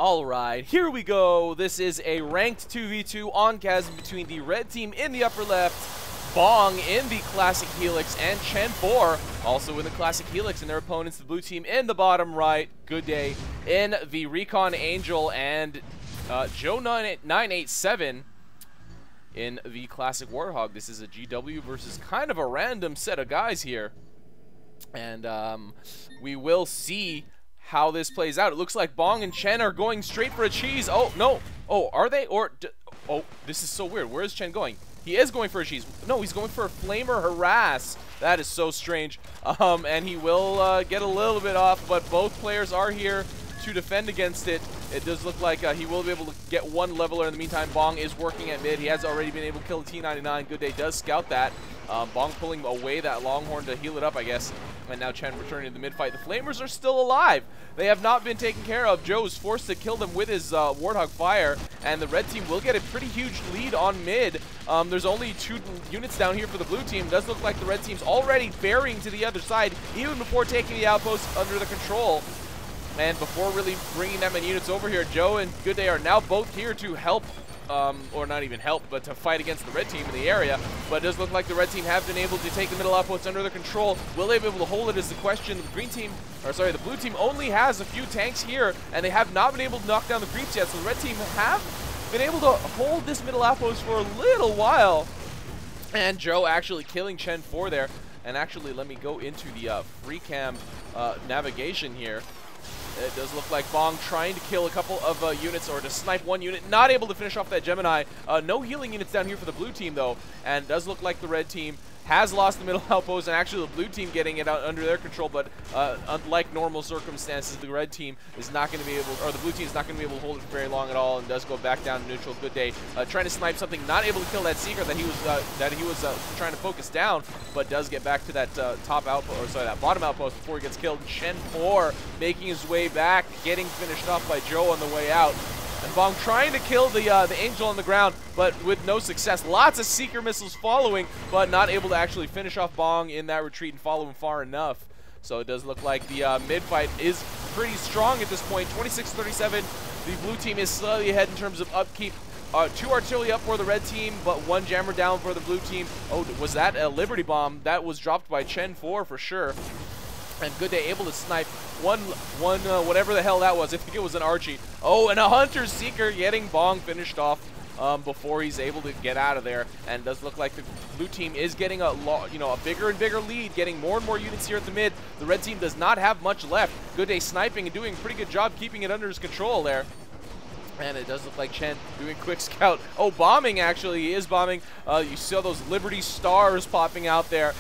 Alright, here we go. This is a ranked 2v2 on Chasm between the red team in the upper left, Bhong in the Classic Helix, and Chen4 also in the Classic Helix, and their opponents, the blue team in the bottom right, goodday in the Recon Angel, and Joe987 in the Classic Warthog. This is a GW versus kind of a random set of guys here, and we will see how this plays out. It looks like Bhong and Chen are going straight for a cheese. Oh, no. Oh, are they? Or, oh, this is so weird. Where is Chen going? He is going for a cheese. No, he's going for a flamer harass. That is so strange. And he will get a little bit off, but both players are here to defend against it. It does look like he will be able to get one leveler. In the meantime, Bhong is working at mid. He has already been able to kill the T99. goodday does scout that. Bhong pulling away that Longhorn to heal it up, I guess. And now Chen returning to the mid-fight. The Flamers are still alive. They have not been taken care of. Joe is forced to kill them with his Warthog Fire, and the red team will get a pretty huge lead on mid. There's only 2 units down here for the blue team. It does look like the red team's already burying to the other side, even before taking the outpost under the control. And before really bringing that many units over here, Joe and goodday are now both here to help, or not even help, but to fight against the red team in the area. But it does look like the red team have been able to take the middle outpost under their control. Will they be able to hold it is the question. The green team, or sorry, the blue team only has a few tanks here, and they have not been able to knock down the creeps yet. So the red team have been able to hold this middle outpost for a little while. And Joe actually killing Chen4 there. And actually, let me go into the free cam navigation here. It does look like Bhong trying to kill a couple of units, or to snipe one unit, not able to finish off that Gemini. No healing units down here for the blue team, though, and it does look like the red team has lost the middle outpost, and actually the blue team getting it out under their control. But unlike normal circumstances, the red team is not going to be able, or the blue team is not going to be able to hold it for very long at all, and does go back down to neutral. goodday trying to snipe something, not able to kill that Seeker that he was trying to focus down, but does get back to that top outpost, or sorry, that bottom outpost before he gets killed. Chen4 making his way back, getting finished off by Joe on the way out. And Bhong trying to kill the Angel on the ground, but with no success. Lots of Seeker missiles following, but not able to actually finish off Bhong in that retreat and follow him far enough. So it does look like the mid-fight is pretty strong at this point. 26-37, the blue team is slightly ahead in terms of upkeep. 2 artillery up for the red team, but 1 jammer down for the blue team. Oh, was that a Liberty Bomb? That was dropped by Chen4 for sure. And goodday able to snipe one whatever the hell that was. I think it was an Archie. Oh, and a Hunter Seeker getting Bhong finished off before he's able to get out of there. And it does look like the blue team is getting a bigger and bigger lead, getting more and more units here at the mid. The red team does not have much left. goodday sniping and doing a pretty good job keeping it under his control there. And it does look like Chen doing quick scout. Oh, bombing actually. He is bombing. You saw those Liberty Stars popping out there.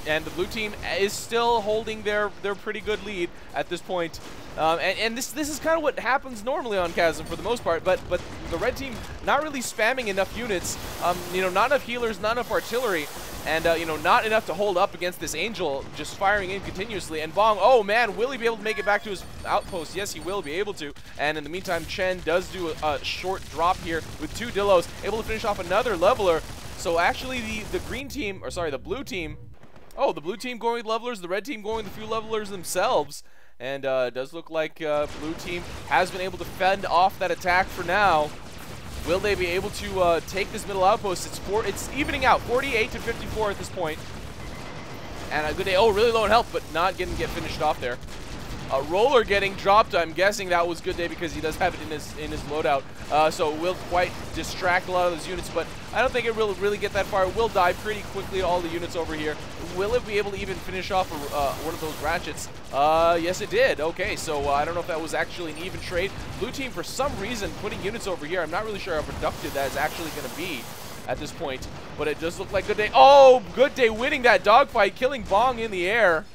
And the blue team is still holding their pretty good lead at this point. And this is kind of what happens normally on Chasm for the most part, but the red team not really spamming enough units, not enough healers, not enough artillery, and not enough to hold up against this Angel just firing in continuously. And Bhong, oh man, will he be able to make it back to his outpost? Yes, he will be able to. And in the meantime, Chen does do a short drop here with 2 Dillos, able to finish off another leveler. So actually the green team, or sorry, the blue team, oh, the blue team going with levelers, the red team going with a few levelers themselves. And it does look like blue team has been able to fend off that attack for now. Will they be able to take this middle outpost? It's evening out, 48-54 at this point. And goodday, oh, really low in health, but not getting finished off there. Roller getting dropped. I'm guessing that was goodday because he does have it in his loadout. So it will quite distract a lot of those units, but I don't think it will really get that far. It will die pretty quickly to all the units over here. Will it be able to even finish off one of those ratchets? Yes, it did. Okay, so I don't know if that was actually an even trade. Blue team, for some reason, putting units over here. I'm not really sure how productive that is actually going to be at this point, but it does look like goodday. Oh, goodday winning that dogfight, killing Bhong in the air.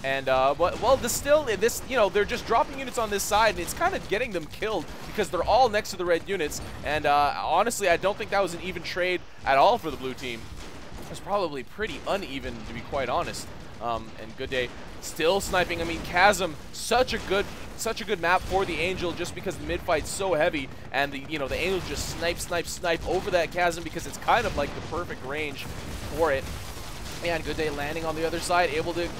And, well, they're just dropping units on this side, and it's kind of getting them killed because they're all next to the red units. And, honestly, I don't think that was an even trade at all for the blue team. It was probably pretty uneven, to be quite honest. And goodday still sniping. I mean, Chasm, such a good map for the Angel just because the mid-fight's so heavy, and the Angel just snipe over that Chasm because it's kind of like the perfect range for it. And goodday landing on the other side,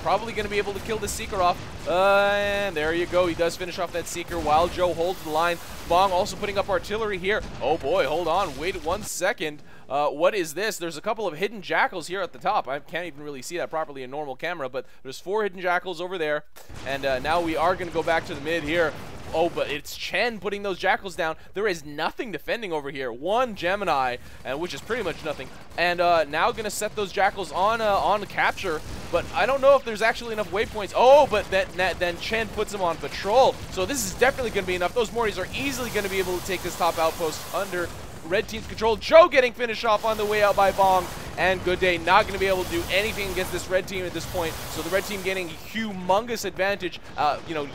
probably going to be able to kill the Seeker off. And there you go. He does finish off that Seeker while Joe holds the line. Bhong also putting up artillery here. Oh boy, hold on. Wait 1 second. What is this? There's a couple of hidden jackals here at the top. I can't even really see that properly in normal camera, but there's 4 hidden jackals over there. And now we are going to go back to the mid here. Oh, but it's Chen putting those jackals down. There is nothing defending over here. 1 Gemini, which is pretty much nothing. And now going to set those jackals on capture. But I don't know if there's actually enough waypoints. Oh, but then Chen puts them on patrol. So this is definitely going to be enough. Those Mortys are easily going to be able to take this top outpost under red team's control. Joe getting finished off on the way out by Bhong, and goodday not going to be able to do anything against this red team at this point. So the red team getting humongous advantage,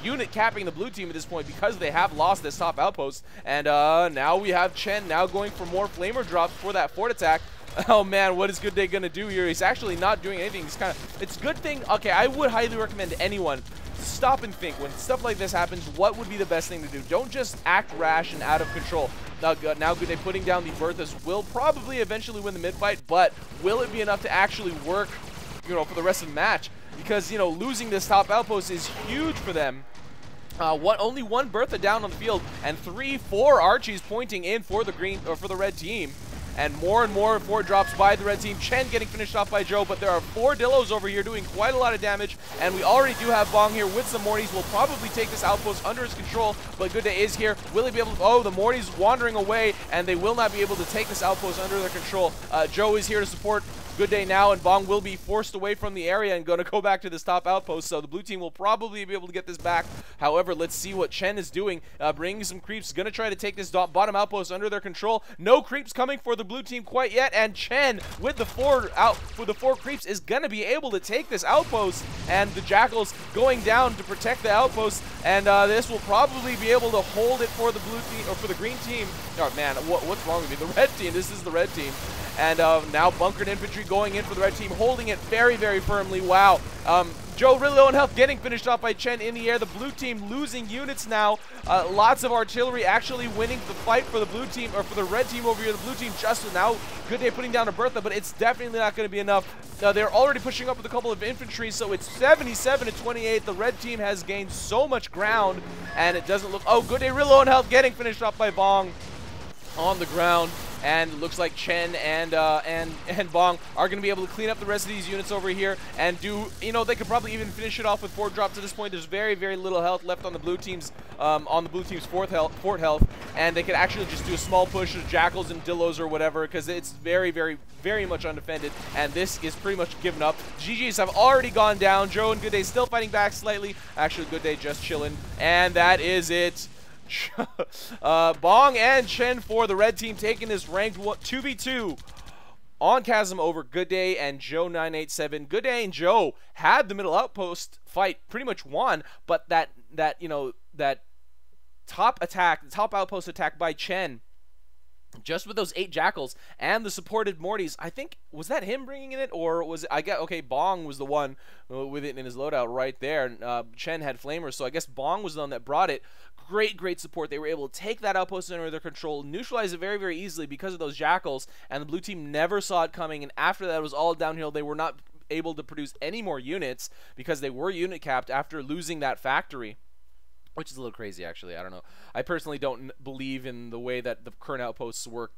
unit capping the blue team at this point because they have lost this top outpost. And now we have Chen now going for more flamer drops for that fort attack. Oh man, what is goodday gonna do here? He's actually not doing anything. He's it's a good thing. Okay, I would highly recommend anyone stop and think when stuff like this happens. What would be the best thing to do? Don't just act rash and out of control. Now goodday putting down the Berthas will probably eventually win the mid fight, but will it be enough to actually work, for the rest of the match? Because losing this top outpost is huge for them. Only 1 Bertha down on the field, and 4 Archies pointing in for the red team. And more fort drops by the red team. Chen getting finished off by Joe, but there are 4 Dillos over here doing quite a lot of damage. And we already do have Bhong here with some Mortys. Will probably take this outpost under his control, but goodday is here. Will he be able to? Oh, the Mortys wandering away, and they will not be able to take this outpost under their control. Joe is here to support goodday now, and Bhong will be forced away from the area and going to go back to this top outpost. So the blue team will probably be able to get this back. However, let's see what Chen is doing. Bringing some creeps, going to try to take this bottom outpost under their control. No creeps coming for the blue team quite yet, and Chen with the 4 creeps is going to be able to take this outpost, and the jackals going down to protect the outpost, and this will probably be able to hold it for the blue team, or for the green team. Oh man, what's wrong with me? The red team. This is the red team. And now bunkered infantry going in for the red team, holding it very, very firmly. Wow. Joe really low on health, getting finished off by Chen in the air. The blue team losing units now. Lots of artillery actually winning the fight for the blue team, or for the red team over here. The blue team just now, goodday putting down a Bertha, but it's definitely not going to be enough. They're already pushing up with a couple of infantry, so it's 77-28. The red team has gained so much ground, and it doesn't look. Oh, goodday really low on health, getting finished off by Bhong on the ground. And it looks like Chen and Bhong are going to be able to clean up the rest of these units over here and do, they could probably even finish it off with 4 drops at this point. There's very, very little health left on the blue team's fort health, and they could actually just do a small push of jackals and dillos or whatever, because it's very, very, very much undefended, and this is pretty much given up. GGs have already gone down. Joe and goodday still fighting back slightly. Actually, goodday just chilling, and that is it. Bhong and Chen4, the red team, taking this ranked 2v2 on Chasm over goodday and Joe987. Goodday and Joe had the middle outpost fight pretty much won, but that top outpost attack by Chen, just with those 8 jackals and the supported Mortys, I think, was that him bringing in it, or was it, okay, Bhong was the one with it in his loadout right there. Chen had flamers, so I guess Bhong was the one that brought it. Great support. They were able to take that outpost under their control, neutralize it very, very easily because of those jackals, and the blue team never saw it coming, and after that it was all downhill. They were not able to produce any more units because they were unit capped after losing that factory, which is a little crazy, actually. I don't know. I personally don't believe in the way that the current outposts work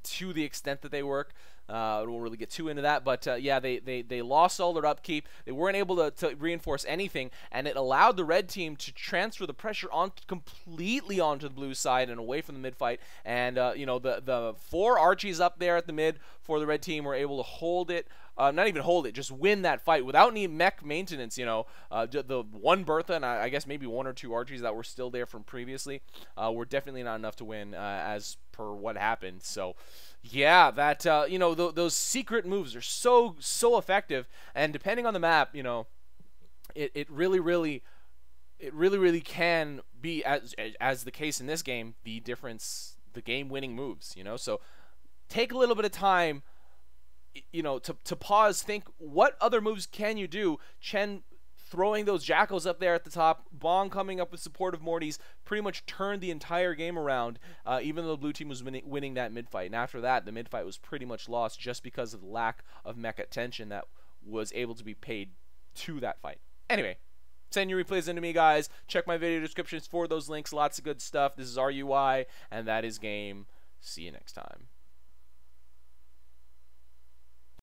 to the extent that they work. I won't really get too into that, but yeah, they lost all their upkeep. They weren't able to reinforce anything, and it allowed the red team to transfer the pressure completely onto the blue side and away from the mid fight. And the 4 Archies up there at the mid for the red team were able to hold it. Not even hold it, just win that fight without any mech maintenance. The 1 Bertha and I guess maybe 1 or 2 Archies that were still there from previously were definitely not enough to win as per what happened. So yeah, that those secret moves are so effective, and depending on the map, it really can be, as the case in this game, the game-winning moves. So take a little bit of time, to pause, think, what other moves can you do? Chen throwing those jackals up there at the top, Bhong coming up with supportive Mortys, pretty much turned the entire game around, even though the blue team was winning that mid fight. And after that, the mid fight was pretty much lost just because of the lack of mech attention that was able to be paid to that fight. Anyway, send your replays into me, guys. Check my video descriptions for those links. Lots of good stuff. This is RUI, and that is game. See you next time.